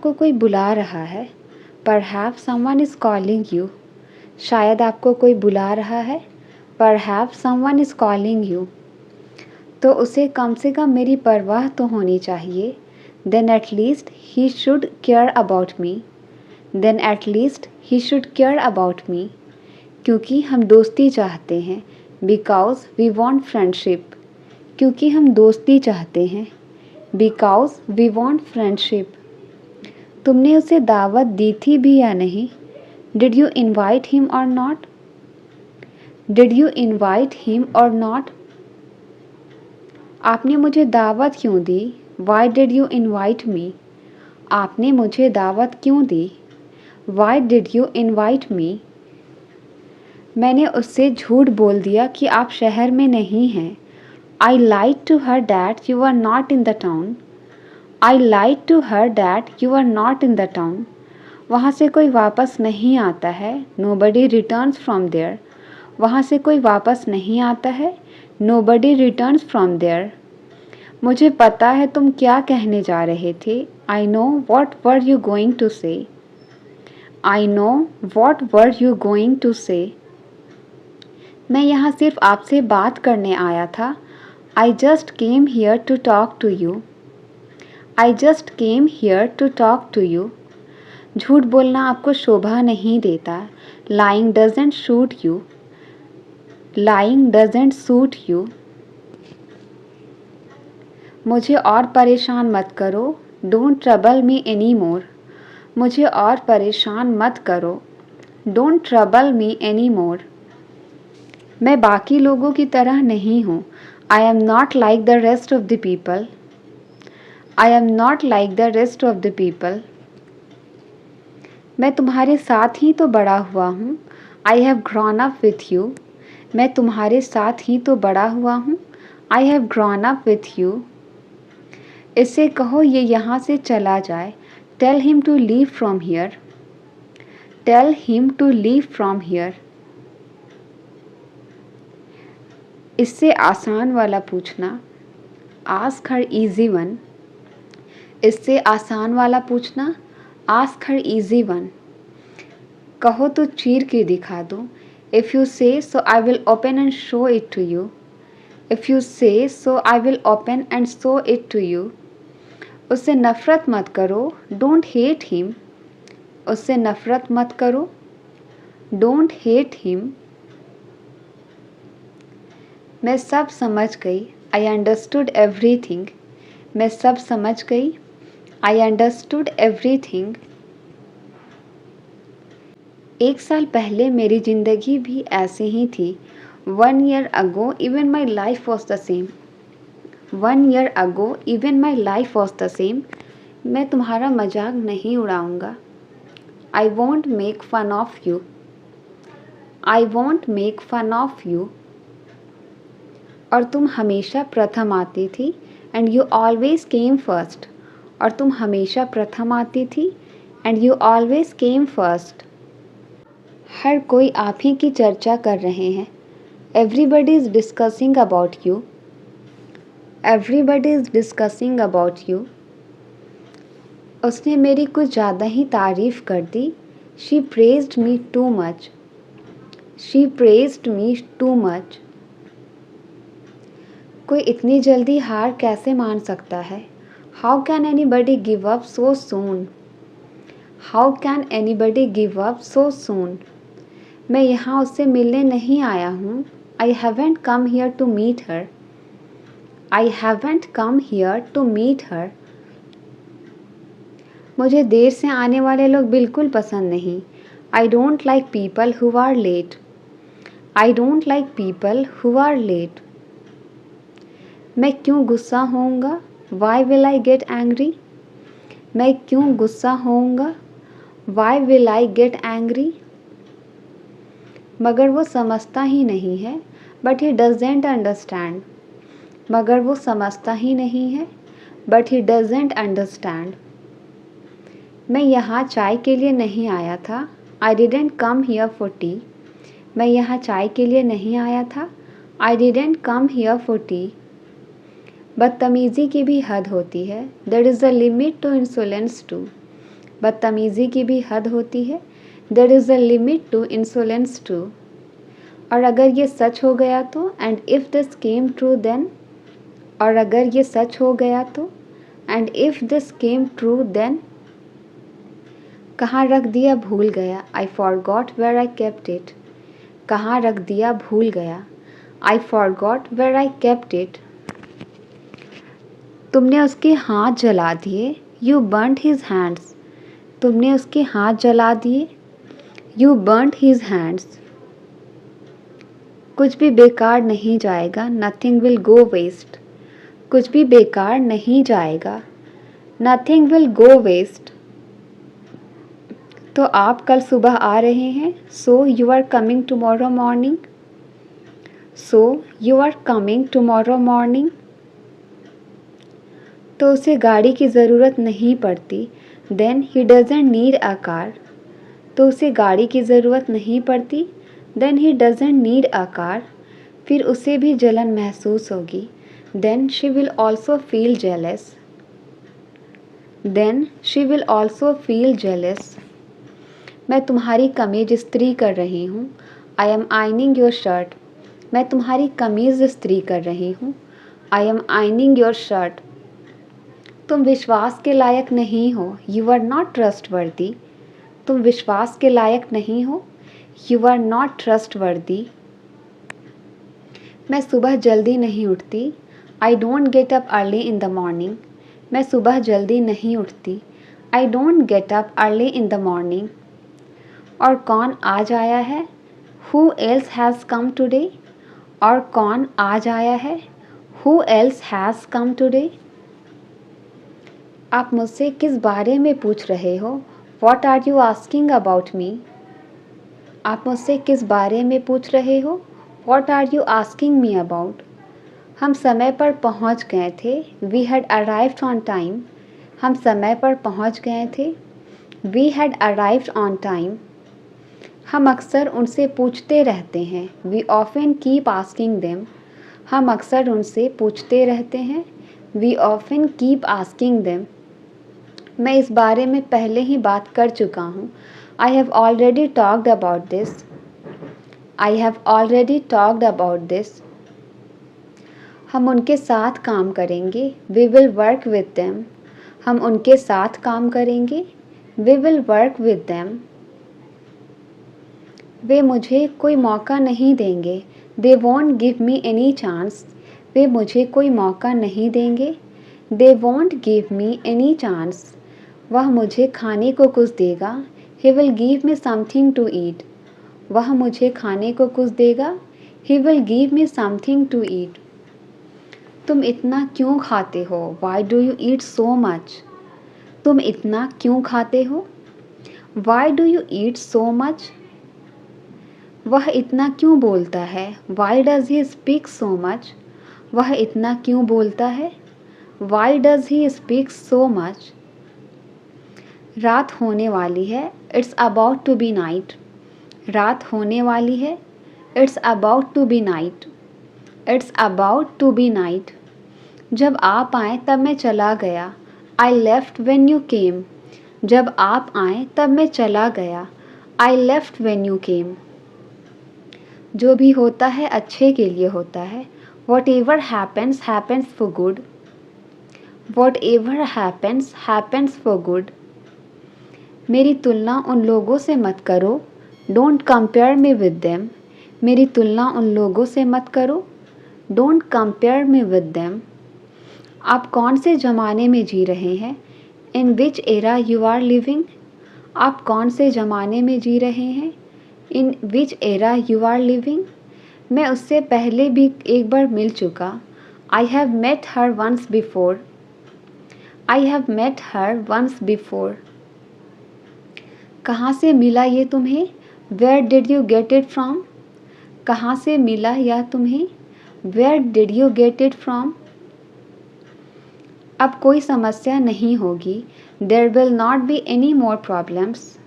आपको कोई बुला रहा है। Perhaps someone is calling you. शायद आपको कोई बुला रहा है। Perhaps someone is calling you. तो उसे कम से कम मेरी परवाह तो होनी चाहिए। Then at least he should care about me. Then at least he should care about me. क्योंकि हम दोस्ती चाहते हैं। Because we want friendship. क्योंकि हम दोस्ती चाहते हैं। Because we want friendship. तुमने उसे दावत दी थी भी या नहीं? Did you invite him or not? Did you invite him or not? आपने मुझे दावत क्यों दी? Why did you invite me? आपने मुझे दावत क्यों दी? Why did you invite me? मैंने उससे झूठ बोल दिया कि आप शहर में नहीं हैं। I lied to her that you are not in the town. I lied to her that you are not in the town. वहाँ से कोई वापस नहीं आता है। Nobody returns from there. वहाँ से कोई वापस नहीं आता है। Nobody returns from there. मुझे पता है तुम क्या कहने जा रहे थे। I know what were you going to say. I know what were you going to say. मैं यहाँ सिर्फ आपसे बात करने आया था। I just came here to talk to you. I just came here to talk to you. झूठ बोलना आपको शोभा नहीं देता। Lying doesn't suit you. Lying doesn't suit you. मुझे और परेशान मत करो। Don't trouble me anymore. मुझे और परेशान मत करो। Don't trouble me anymore. मैं बाकी लोगों की तरह नहीं हूँ। I am not like the rest of the people. I am not like the rest of the people. मैं तुम्हारे साथ ही तो बड़ा हुआ हूँ। I have grown up with you. मैं तुम्हारे साथ ही तो बड़ा हुआ हूँ। I have grown up with you. इससे कहो ये यहाँ से चला जाए। Tell him to leave from here. Tell him to leave from here. इससे आसान वाला पूछना। Ask her easy one. इससे आसान वाला पूछना। Ask her easy one. कहो तो चीर के दिखा दूँ। If you say so I will open and show it to you. If you say so I will open and show it to you. उससे नफ़रत मत करो। Don't hate him. उससे नफ़रत मत करो। Don't hate him. मैं सब समझ गई। I understood everything. मैं सब समझ गई। I understood everything. एक साल पहले मेरी ज़िंदगी भी ऐसे ही थी। 1 year ago even my life was the same. 1 year ago even my life was the same. मैं तुम्हारा मजाक नहीं उड़ाऊंगा। I won't make fun of you. I won't make fun of you. और तुम हमेशा प्रथम आती थी and you always came first. और तुम हमेशा प्रथम आती थी and you always came first. हर कोई आप ही की चर्चा कर रहे हैं। Everybody is discussing about you. Everybody is discussing about you. उसने मेरी कुछ ज़्यादा ही तारीफ़ कर दी। She praised me too much. She praised me too much. कोई इतनी जल्दी हार कैसे मान सकता है? How can anybody give up so soon? How can anybody give up so soon? मैं यहाँ उससे मिलने नहीं आया हूँ। I haven't come here to meet her. I haven't come here to meet her. मुझे देर से आने वाले लोग बिल्कुल पसंद नहीं। I don't like people who are late. I don't like people who are late. मैं क्यों गुस्सा होऊंगा? Why will I get angry? मैं क्यों गुस्सा होऊंगा? Why will I get angry? मगर वो समझता ही नहीं है। But he doesn't understand. मगर वो समझता ही नहीं है। But he doesn't understand. मैं यहाँ चाय के लिए नहीं आया था। I didn't come here for tea. मैं यहाँ चाय के लिए नहीं आया था। I didn't come here for tea. बदतमीज़ी की भी हद होती है। There is a limit to insolence too. बदतमीज़ी की भी हद होती है। There is a limit to insolence too. और अगर ये सच हो गया तो, and if this came true then. और अगर ये सच हो गया तो, and if this came true then. कहाँ रख दिया भूल गया, I forgot where I kept it. कहाँ रख दिया भूल गया, I forgot where I kept it. तुमने उसके हाथ जला दिए, यू बर्न्ड हिज हैंड्स। तुमने उसके हाथ जला दिए, यू बर्न्ड हिज हैंड्स। कुछ भी बेकार नहीं जाएगा, नथिंग विल गो वेस्ट। कुछ भी बेकार नहीं जाएगा, नथिंग विल गो वेस्ट। तो आप कल सुबह आ रहे हैं, so you are coming tomorrow morning. So you are coming tomorrow morning. तो उसे गाड़ी की ज़रूरत नहीं पड़ती, then he doesn't need a car. तो उसे गाड़ी की ज़रूरत नहीं पड़ती, then he doesn't need a car. फिर उसे भी जलन महसूस होगी, then she will also feel jealous. Then she will also feel jealous. मैं तुम्हारी कमीज इस्त्री कर रही हूँ, I am ironing your shirt. मैं तुम्हारी कमीज़ इस्त्री कर रही हूँ, I am ironing your shirt. तुम विश्वास के लायक नहीं हो, यू आर नॉट ट्रस्टवर्दी। तुम विश्वास के लायक नहीं हो, यू आर नॉट ट्रस्टवर्दी। मैं सुबह जल्दी नहीं उठती, I don't get up early in the morning. मैं सुबह जल्दी नहीं उठती, I don't get up early in the morning. और कौन आज आया है, who else has come today. और कौन आज आया है, who else has come today. आप मुझसे किस बारे में पूछ रहे हो, what are you asking about me. आप मुझसे किस बारे में पूछ रहे हो, what are you asking me about. हम समय पर पहुंच गए थे, we had arrived on time. हम समय पर पहुंच गए थे, we had arrived on time. हम अक्सर उनसे पूछते रहते हैं, we often keep asking them. हम अक्सर उनसे पूछते रहते हैं, we often keep asking them. मैं इस बारे में पहले ही बात कर चुका हूँ, I have already talked about this. I have already talked about this. हम उनके साथ काम करेंगे, we will work with them. हम उनके साथ काम करेंगे, we will work with them. वे मुझे कोई मौका नहीं देंगे, they won't give me any chance. वे मुझे कोई मौका नहीं देंगे, they won't give me any chance. वह मुझे खाने को कुछ देगा, he will give me something to eat. वह मुझे खाने को कुछ देगा, he will give me something to eat. तुम इतना क्यों खाते हो, why do you eat so much. तुम इतना क्यों खाते हो, why do you eat so much. वह इतना क्यों बोलता है, why does he speak so much. वह इतना क्यों बोलता है, why does he speak so much. रात होने वाली है, it's about to be night. रात होने वाली है, it's about to be night. It's about to be night. जब आप आए तब मैं चला गया, I left when you came. जब आप आए तब मैं चला गया, I left when you came. जो भी होता है अच्छे के लिए होता है, whatever happens happens for good. Whatever happens happens for good. मेरी तुलना उन लोगों से मत करो, don't compare me with them. मेरी तुलना उन लोगों से मत करो, don't compare me with them. आप कौन से ज़माने में जी रहे हैं, in which era you are living. आप कौन से ज़माने में जी रहे हैं, in which era you are living. मैं उससे पहले भी एक बार मिल चुका, I have met her once before. I have met her once before. कहाँ से मिला ये तुम्हें, where did you get it from. कहाँ से मिला यह तुम्हें, where did you get it from. अब कोई समस्या नहीं होगी, there will not be any more problems.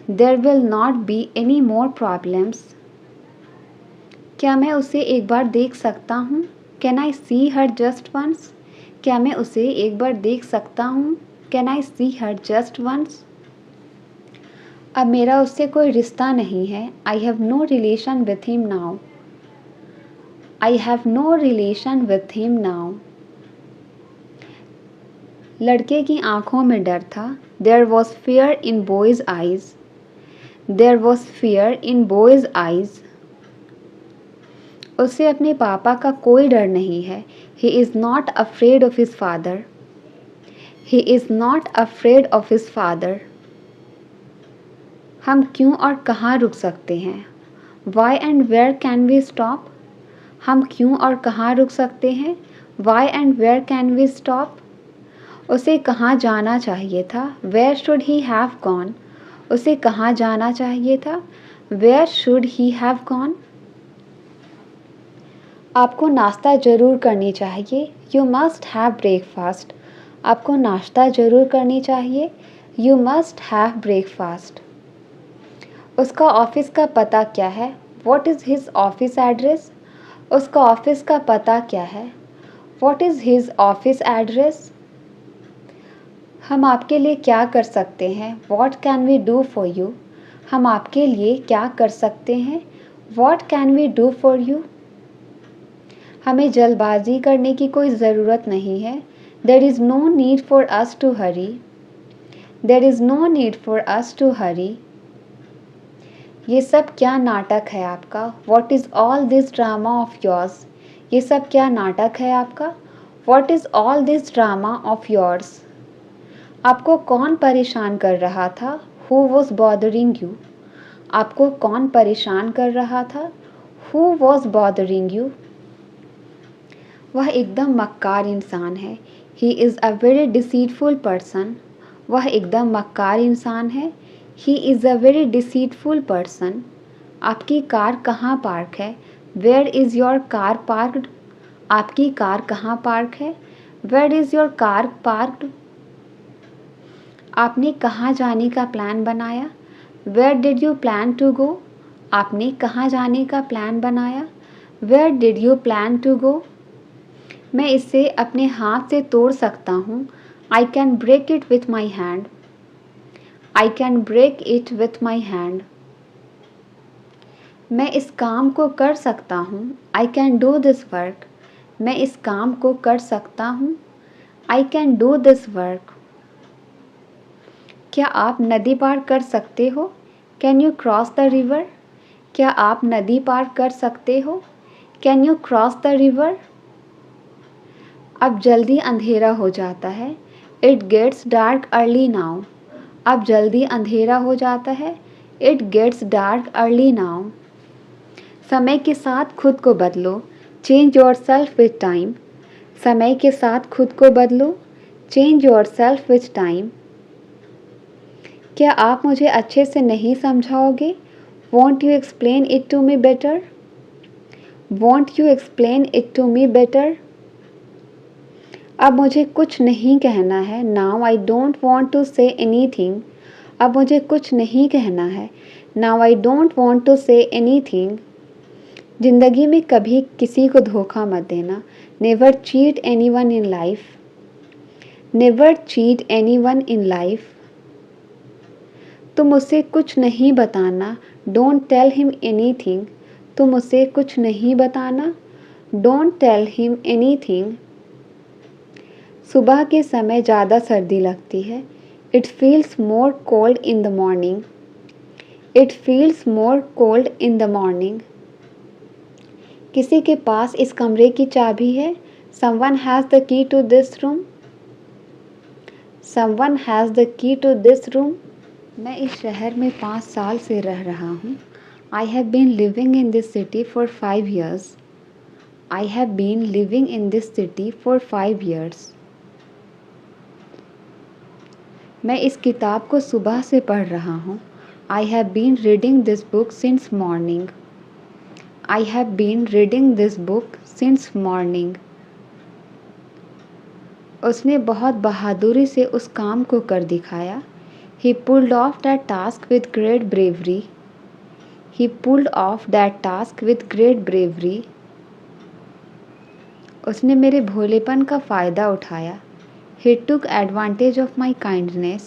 There will not be any more problems. क्या मैं उसे एक बार देख सकता हूँ, can I see her just once. क्या मैं उसे एक बार देख सकता हूँ, can I see her just once? अब मेरा उससे कोई रिश्ता नहीं है. I have no relation with him now. I have no relation with him now. लड़के की आंखों में डर था. There was fear in boys eyes. There was fear in boys eyes. उसे अपने पापा का कोई डर नहीं है. He is not afraid of his father. He is not afraid of his father. हम क्यों और कहाँ रुक सकते हैं? Why and where can we stop? हम क्यों और कहाँ रुक सकते हैं? Why and where can we stop? उसे कहाँ जाना चाहिए था? Where should he have gone? उसे कहाँ जाना चाहिए था? Where should he have gone? आपको नाश्ता ज़रूर करनी चाहिए. You must have breakfast. आपको नाश्ता ज़रूर करनी चाहिए. You must have breakfast. उसका ऑफिस का पता क्या है? What is his office address? उसका ऑफिस का पता क्या है? What is his office address? हम आपके लिए क्या कर सकते हैं? What can we do for you? हम आपके लिए क्या कर सकते हैं? What can we do for you? हमें जल्दबाजी करने की कोई ज़रूरत नहीं है. There is no need for us to hurry. There is no need for us to hurry. ये सब क्या नाटक है आपका? What is all this drama of yours? ये सब क्या नाटक है आपका? What is all this drama of yours? आपको कौन परेशान कर रहा था? Who was bothering you? आपको कौन परेशान कर रहा था? Who was bothering you? वह एकदम मक्कार इंसान है. He is a very deceitful person. वह एकदम मक्कार इंसान है. He is a very deceitful person. आपकी कार कहाँ पार्क है? Where is your car parked? आपकी कार कहाँ पार्क है? Where is your car parked? आपने कहाँ जाने का प्लान बनाया? Where did you plan to go? आपने कहाँ जाने का प्लान बनाया? Where did you plan to go? मैं इसे अपने हाथ से तोड़ सकता हूँ. I can break it with my hand. I can break it with my hand. मैं इस काम को कर सकता हूँ. I can do this work. मैं इस काम को कर सकता हूँ. I can do this work. क्या आप नदी पार कर सकते हो? Can you cross the river? क्या आप नदी पार कर सकते हो? Can you cross the river? अब जल्दी अंधेरा हो जाता है. It gets dark early now. अब जल्दी अंधेरा हो जाता है. It gets dark early now. समय के साथ खुद को बदलो. Change yourself with time. समय के साथ खुद को बदलो. Change yourself with time. क्या आप मुझे अच्छे से नहीं समझाओगे? Want you explain it to me better? Won't you explain it to me better? अब मुझे कुछ नहीं कहना है. Now I don't want to say anything. अब मुझे कुछ नहीं कहना है. Now I don't want to say anything. ज़िंदगी में कभी किसी को धोखा मत देना. Never cheat anyone in life. Never cheat anyone in life. तुम उसे कुछ नहीं बताना. Don't tell him anything. तुम उसे कुछ नहीं बताना. Don't tell him anything. सुबह के समय ज़्यादा सर्दी लगती है. It feels more cold in the morning. It feels more cold in the morning. किसी के पास इस कमरे की चाबी है. Someone has the key to this room. Someone has the key to this room. मैं इस शहर में 5 साल से रह रहा हूँ. I have been living in this city for 5 years. I have been living in this city for 5 years. मैं इस किताब को सुबह से पढ़ रहा हूँ. I have been reading this book since morning. I have been reading this book since morning. उसने बहुत बहादुरी से उस काम को कर दिखाया. He pulled off that task with great bravery. He pulled off that task with great bravery. उसने मेरे भोलेपन का फ़ायदा उठाया. He took advantage of my kindness.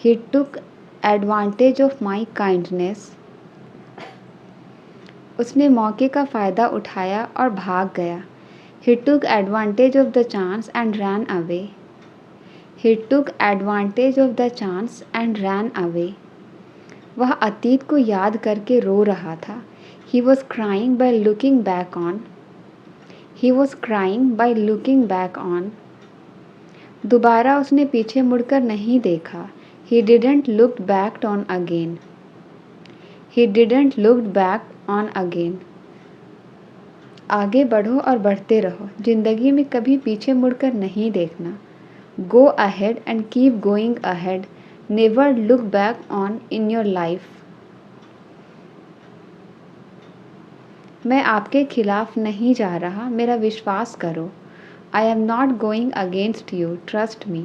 He took advantage of my kindness. उसने मौके का फ़ायदा उठाया और भाग गया. He took advantage of the chance and ran away. He took advantage of the chance and ran away. वह अतीत को याद करके रो रहा था. He was crying by looking back on. He was crying by looking back on. दोबारा उसने पीछे मुड़कर नहीं देखा. He didn't look back on again. He didn't look back on again. आगे बढ़ो और बढ़ते रहो. जिंदगी में कभी पीछे मुड़कर नहीं देखना. Go ahead and keep going ahead. Never look back on in your life. मैं आपके खिलाफ नहीं जा रहा, मेरा विश्वास करो. I am not going against you, trust me.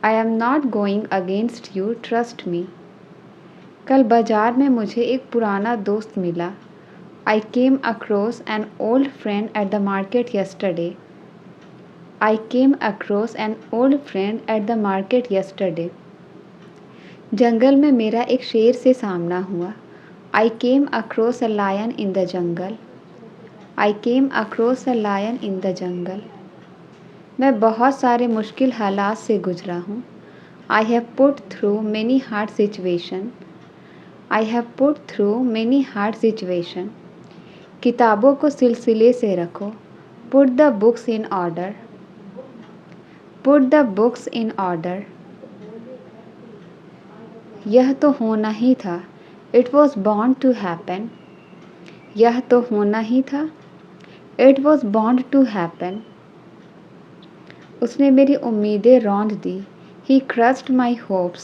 I am not going against you, trust me. कल बाजार में मुझे एक पुराना दोस्त मिला. I came across an old friend at the market yesterday. I came across an old friend at the market yesterday. जंगल में मेरा एक शेर से सामना हुआ. I came across a lion in the jungle. I came across a lion in the jungle. मैं बहुत सारे मुश्किल हालात से गुजरा हूँ. I have put through many hard situations. I have put through many hard situations. किताबों को सिलसिले से रखो. Put the books in order. Put the books in order. यह तो होना ही था. It was bound to happen. यह तो होना ही था. It was bound to happen. उसने मेरी उम्मीदें रौंद दी. He crushed my hopes.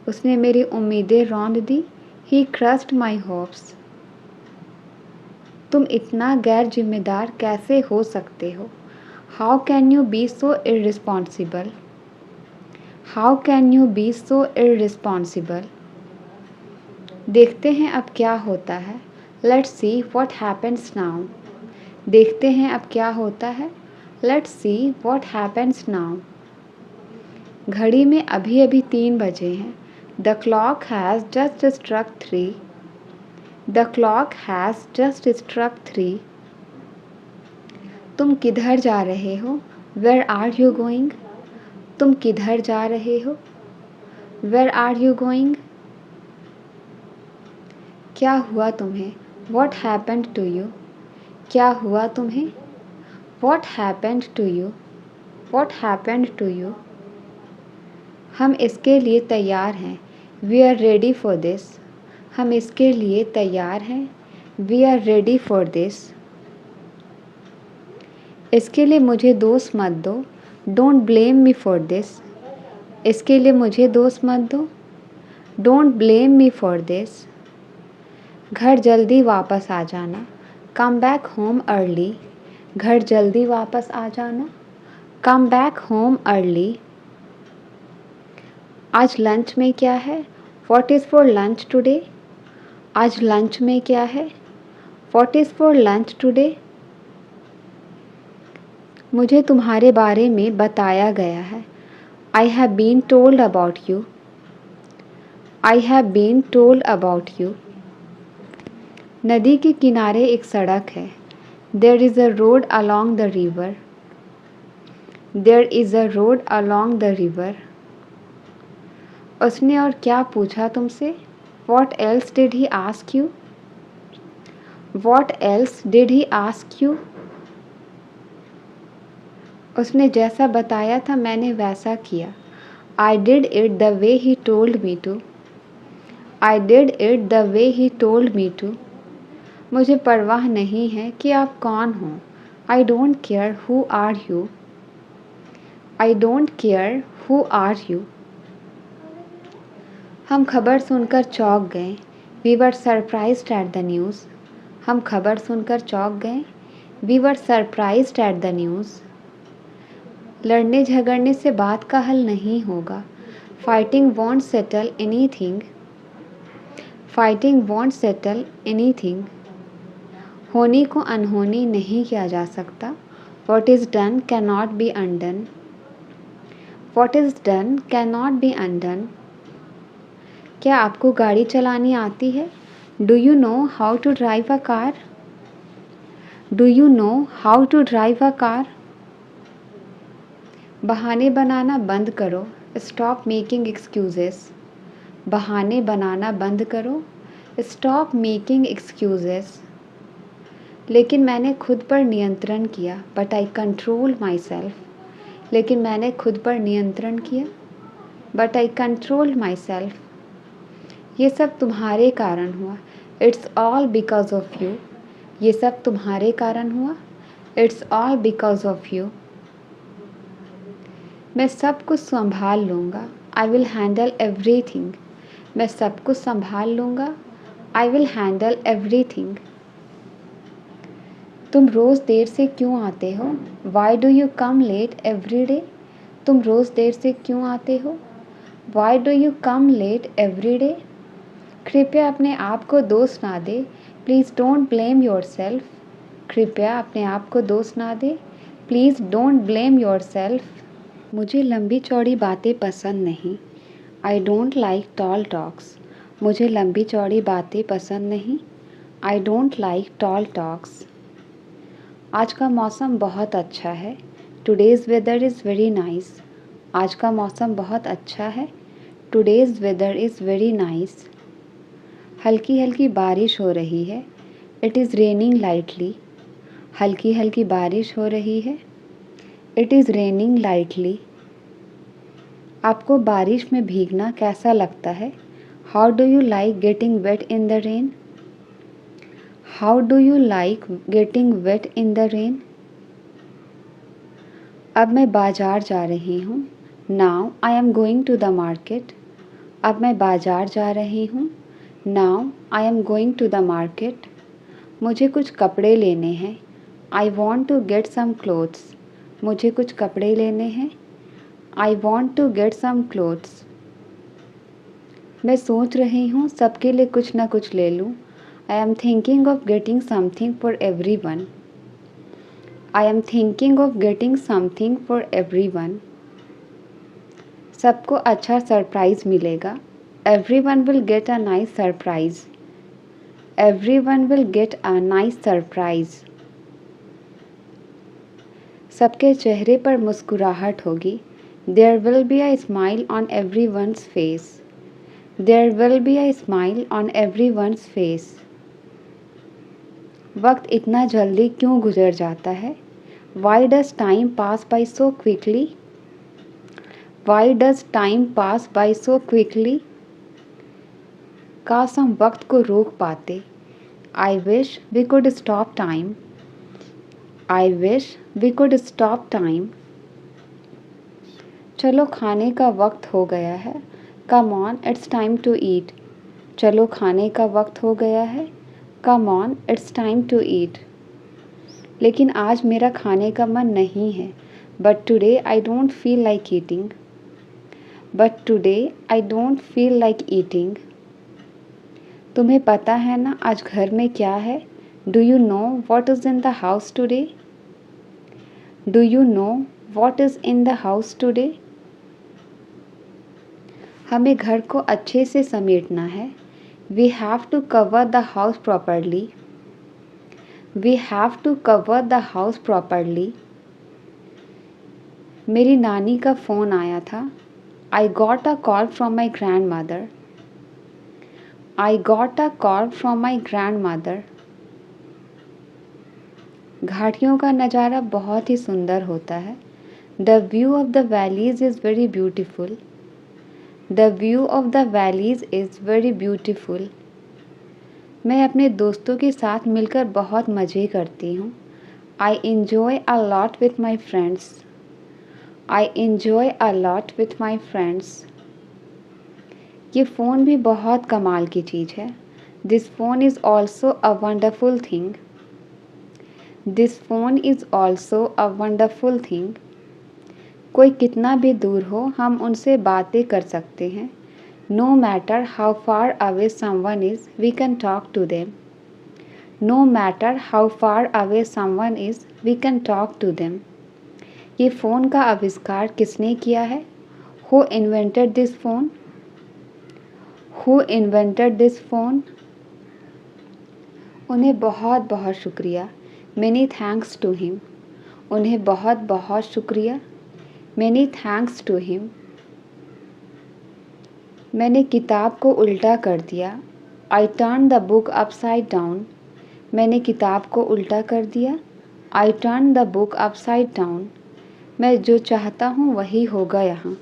उसने मेरी उम्मीदें रौंद दी. He crushed my hopes. तुम इतना गैर जिम्मेदार कैसे हो सकते हो? How can you be so irresponsible? How can you be so irresponsible? देखते हैं अब क्या होता है. Let's see what happens now. देखते हैं अब क्या होता है. Let's see what happens now. घड़ी में अभी अभी 3 बजे हैं. The clock has just struck 3. The clock has just struck 3. तुम किधर जा रहे हो? Where are you going? तुम किधर जा रहे हो? Where are you going? क्या हुआ तुम्हें? What happened to you? क्या हुआ तुम्हें? What happened to you? What happened to you? हम इसके लिए तैयार हैं. We are ready for this. हम इसके लिए तैयार हैं. We are ready for this. इसके लिए मुझे दोष मत दो. Don't blame me for this. इसके लिए मुझे दोष मत दो. Don't blame me for this. घर जल्दी वापस आ जाना. Come back home early. घर जल्दी वापस आ जाना. Come back home early. आज लंच में क्या है? What is for lunch today? आज लंच में क्या है? What is for lunch today? मुझे तुम्हारे बारे में बताया गया है. I have been told about you. I have been told about you. नदी के किनारे एक सड़क है. There is a road along the river. There is a road along the river. उसने और क्या पूछा तुमसे? What else did he ask you? What else did he ask you? उसने जैसा बताया था मैंने वैसा किया. I did it the way he told me to. I did it the way he told me to. मुझे परवाह नहीं है कि आप कौन हो. I don't care who are you. I don't care who are you. हम खबर सुनकर चौंक गए. We were surprised at the news. हम खबर सुनकर चौंक गए. We were surprised at the news. लड़ने झगड़ने से बात का हल नहीं होगा. Fighting won't settle anything. Fighting won't settle anything. होनी को अनहोनी नहीं किया जा सकता. What is done cannot be undone. What is done cannot be undone. क्या आपको गाड़ी चलानी आती है? Do you know how to drive a car? Do you know how to drive a car? बहाने बनाना बंद करो. Stop making excuses. बहाने बनाना बंद करो. Stop making excuses. लेकिन मैंने खुद पर नियंत्रण किया. But I control myself. लेकिन मैंने खुद पर नियंत्रण किया. But I controlled myself. ये सब तुम्हारे कारण हुआ. It's all because of you. ये सब तुम्हारे कारण हुआ. It's all because of you. मैं सब कुछ संभाल लूँगा. I will handle everything. मैं सब कुछ संभाल लूँगा. I will handle everything. तुम रोज़ देर से क्यों आते हो? Why do you come late every day? तुम रोज़ देर से क्यों आते हो? Why do you come late every day? कृपया अपने आप को दोष ना दे. Please don't blame yourself. कृपया अपने आप को दोष ना दे. Please don't blame yourself. मुझे लंबी चौड़ी बातें पसंद नहीं. I don't like tall talks. मुझे लंबी चौड़ी बातें पसंद नहीं. I don't like tall talks. आज का मौसम बहुत अच्छा है. Today's weather is very nice. आज का मौसम बहुत अच्छा है. Today's weather is very nice. हल्की हल्की बारिश हो रही है. It is raining lightly. हल्की हल्की बारिश हो रही है. It is raining lightly. आपको बारिश में भीगना कैसा लगता है? How do you like getting wet in the rain? How do you like getting wet in the rain? अब मैं बाज़ार जा रही हूँ. Now I am going to the market. अब मैं बाज़ार जा रही हूँ. Now I am going to the market. मुझे कुछ कपड़े लेने हैं. I want to get some clothes. मुझे कुछ कपड़े लेने हैं. I want to get some clothes. मैं सोच रही हूँ सबके लिए कुछ ना कुछ ले लूँ. I am thinking of getting something for everyone. I am thinking of getting something for everyone. सबको अच्छा सरप्राइज़ मिलेगा. Everyone will get a nice surprise. Everyone will get a nice surprise. सबके चेहरे पर मुस्कुराहट होगी. There will be a smile on everyone's face. There will be a smile on everyone's face. वक्त इतना जल्दी क्यों गुजर जाता है? Why does time pass by so quickly? Why does time pass by so quickly? काश हम वक्त को रोक पाते. I wish we could stop time. I wish we could stop time. चलो खाने का वक्त हो गया है. Come on, it's time to eat. चलो खाने का वक्त हो गया है. Come on, it's time to eat. लेकिन आज मेरा खाने का मन नहीं है. But today I don't feel like eating. But today I don't feel like eating. तुम्हें पता है ना आज घर में क्या है? Do you know what is in the house today? Do you know what is in the house today? हमें घर को अच्छे से समेटना है. We have to cover the house properly. We have to cover the house properly. मेरी नानी का phone आया था. I got a call from my grandmother. I got a call from my grandmother. घाटियों का नज़ारा बहुत ही सुंदर होता है. The view of the valleys is very beautiful. The view of the valleys is very beautiful. मैं अपने दोस्तों के साथ मिलकर बहुत मज़े करती हूँ. I enjoy a lot with my friends. I enjoy a lot with my friends. ये फ़ोन भी बहुत कमाल की चीज़ है. This phone is also a wonderful thing. This phone is also a wonderful thing. कोई कितना भी दूर हो हम उनसे बातें कर सकते हैं. No matter how far away someone is, we can talk to them. No matter how far away someone is, we can talk to them. ये फ़ोन का आविष्कार किसने किया है? Who invented this phone? Who invented this phone? उन्हें बहुत बहुत शुक्रिया। Many thanks to him. उन्हें बहुत बहुत शुक्रिया। Many thanks to him. मैंने किताब को उल्टा कर दिया। I turned the book upside down. मैंने किताब को उल्टा कर दिया। I turned the book upside down. मैं जो चाहता हूँ वही होगा यहाँ।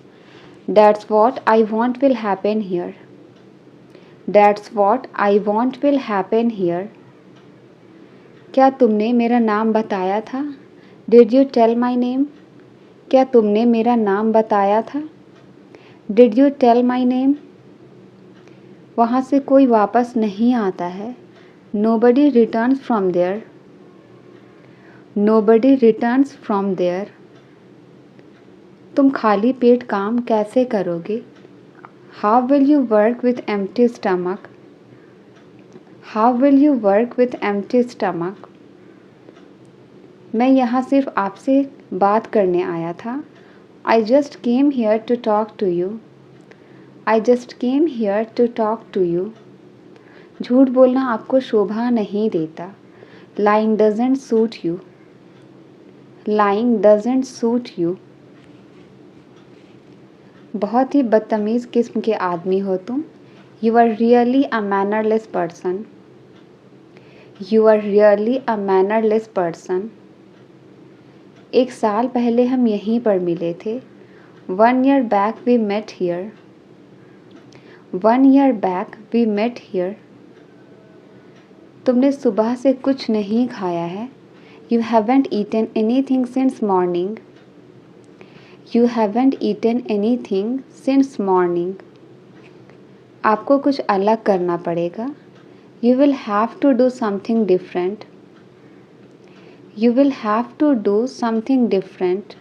That's what I want will happen here. That's what I want will happen here. क्या तुमने मेरा नाम बताया था? Did you tell my name? क्या तुमने मेरा नाम बताया था? Did you tell my name? वहाँ से कोई वापस नहीं आता है। Nobody returns from there. Nobody returns from there. तुम खाली पेट काम कैसे करोगे? How will you work with empty stomach? How will you work with empty stomach? मैं यहाँ सिर्फ आपसे बात करने आया था। I just came here to talk to you. I just came here to talk to you. झूठ बोलना आपको शोभा नहीं देता। Lying doesn't suit you. Lying doesn't suit you. बहुत ही बदतमीज़ किस्म के आदमी हो तुम। You are really a mannerless person. You are really a mannerless person. एक साल पहले हम यहीं पर मिले थे। 1 year back we met here. 1 year back we met here. तुमने सुबह से कुछ नहीं खाया है। You haven't eaten anything since morning. You haven't eaten anything since morning. आपको कुछ अलग करना पड़ेगा। You will have to do something different. You will have to do something different.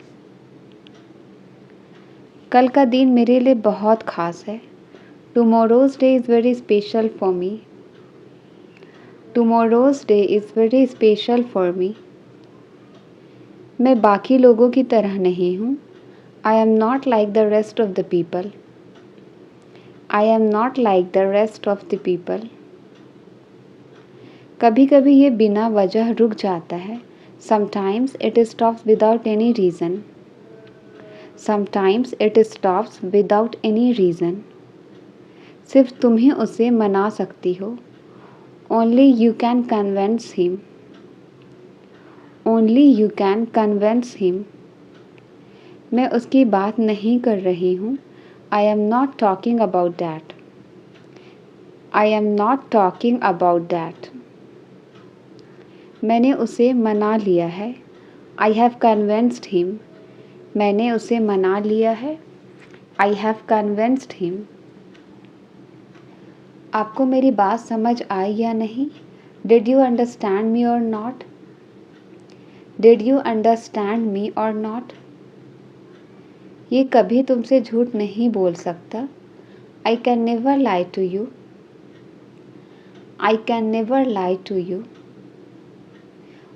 कल का दिन मेरे लिए बहुत ख़ास है। Tomorrow's day is very special for me. Tomorrow's day is very special for me. मैं बाकी लोगों की तरह नहीं हूँ। I am not like the rest of the people. I am not like the rest of the people. कभी कभी ये बिना वजह रुक जाता है। Sometimes it stops without any reason. Sometimes it stops without any reason. सिर्फ तुम ही उसे मना सकती हो। Only you can convince him. Only you can convince him. मैं उसकी बात नहीं कर रही हूँ। I am not talking about that. I am not talking about that. मैंने उसे मना लिया है। I have convinced him. मैंने उसे मना लिया है। I have convinced him. आपको मेरी बात समझ आई या नहीं? Did you understand me or not? Did you understand me or not? ये कभी तुमसे झूठ नहीं बोल सकता। I can never lie to you. I can never lie to you.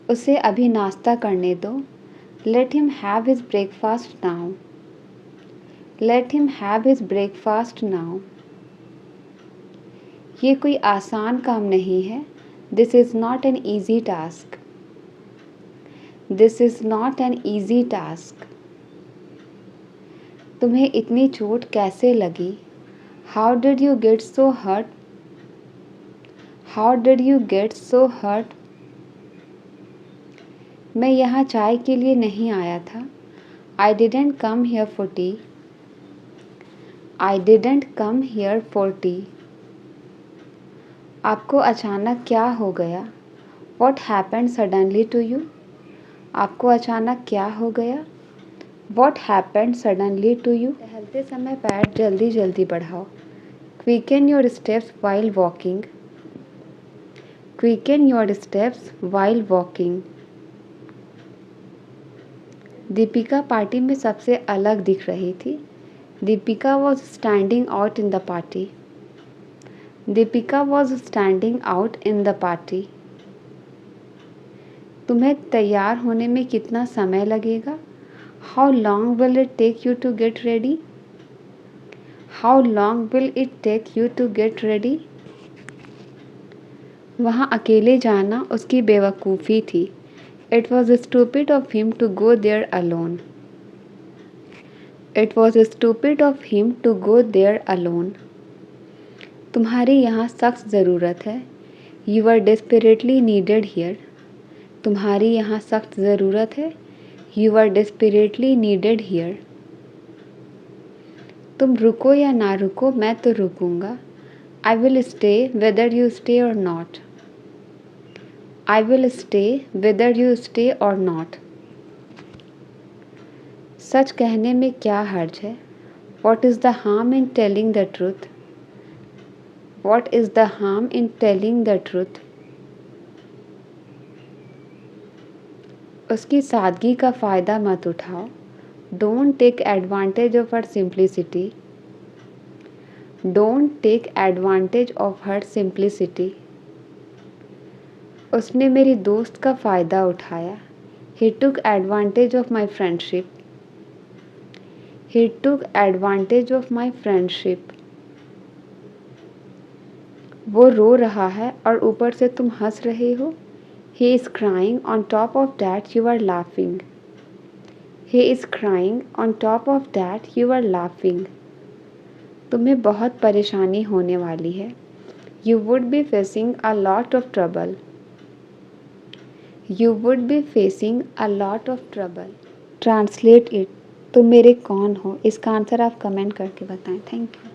उसे अभी नाश्ता करने दो। Let him have his breakfast now. Let him have his breakfast now. ये कोई आसान काम नहीं है। This is not an easy task. This is not an easy task. तुम्हें इतनी चोट कैसे लगी? How did you get so hurt? How did you get so hurt? मैं यहाँ चाय के लिए नहीं आया था। I didn't come here for tea. I didn't come here for tea. आपको अचानक क्या हो गया? What happened suddenly to you? आपको अचानक क्या हो गया? What happened suddenly to you? टहलते समय पैर जल्दी जल्दी बढ़ाओ। Quicken your steps while walking. Quicken your steps while walking. Deepika party में सबसे अलग दिख रही थी। Deepika was standing out in the party. Deepika was standing out in the party. तुम्हें तैयार होने में कितना समय लगेगा? How long will it take you to get ready? How long will it take you to get ready? वहाँ अकेले जाना उसकी बेवकूफ़ी थी। It was stupid of him to go there alone. It was stupid of him to go there alone. तुम्हारी यहाँ सख्त ज़रूरत है। You are desperately needed here. तुम्हारी यहाँ सख्त ज़रूरत है। You are desperately needed here. तुम रुको या ना रुको, मैं तो रुकूंगा। I will stay whether you stay or not. I will stay whether you stay or not. सच कहने में क्या हर्ज है? What is the harm in telling the truth? What is the harm in telling the truth? उसकी सादगी का फ़ायदा मत उठाओ। Don't take advantage of her simplicity. Don't take advantage of her simplicity. उसने मेरी दोस्त का फ़ायदा उठाया। He took advantage of my friendship. He took advantage of my friendship. वो रो रहा है और ऊपर से तुम हंस रहे हो। He is crying on top of that you are laughing. He is crying on top of that you are laughing. तुम्हें बहुत परेशानी होने वाली है। You would be facing a lot of trouble. You would be facing a lot of trouble. Translate it. तुम मेरे कौन हो? इसका आंसर आप कमेंट करके बताएं। Thank you.